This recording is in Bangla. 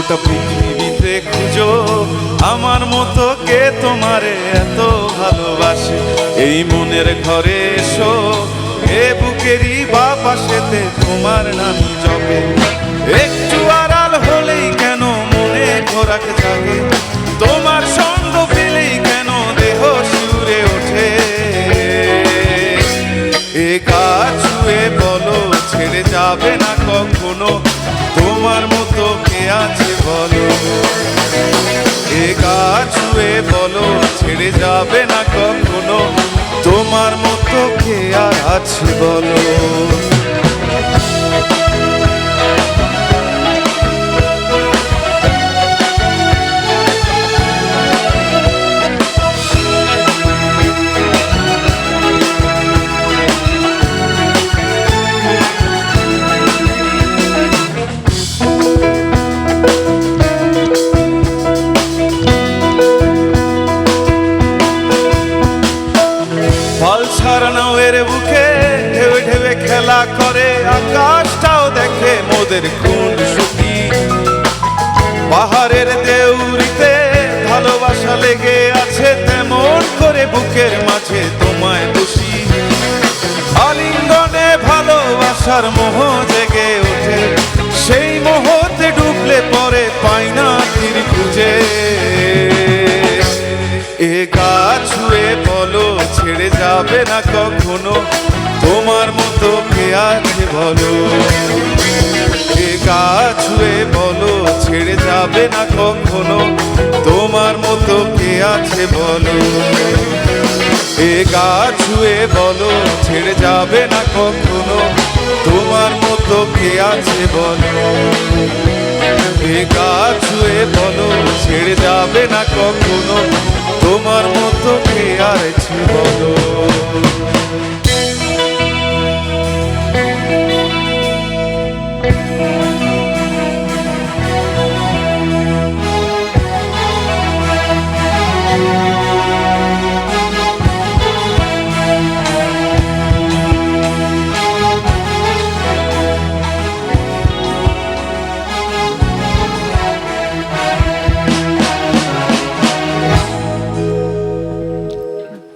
গোটা পৃথিবীতে খুঁজো আমার মতো কে তোমারে এত ভালোবাসে। এই মনের ঘরে এসো, এ বুকেরই বা পাশেতে তোমার নামই জপে। একটু আড়াল হলেই কেন মনে ঘোরাক জাগে, তোমার সঙ্গ পেলেই কেন দেহ শিউরে ওঠে। এ গা ছুঁয়ে বলো ছেড়ে যাবে না কখনো, তোমার মতো কে আছে বলো। এ গা ছুঁয়ে বলো ছেড়ে যাবে না কখনো, তোমার মতো কে আর আছে বলো। ফল ছাড়ানো এর বুকে ঢেবে ঢেবে খেলা করে, আকাশটাও দেখে মোদের কোন সুখী। পাহাড়ের দেউরিতে ভালোবাসা লেগে আছে, তেমন করে বুকের মাঝে তোমায় বসি। আলিঙ্গনে ভালোবাসার মোহ জেগে ওঠে, সেই মোহতে ডুবলে পরে পাই না তীর খুঁজে। এ গা ছুঁয়ে বলো ছেড়ে যাবে না কখনো, তোমার মতো কে আছে বলো। এ গা ছুঁয়ে বলো ছেড়ে যাবে না কখনো, তোমার মতো কে আছে বলো। এ গা ছুঁয়ে বলো ছেড়ে যাবে না কখনো, তোমার মতো কে আছে বলো। এ গা ছুঁয়ে বলো ছেড়ে যাবে না কখনো, তোমার মতো কে আর আছে বলো।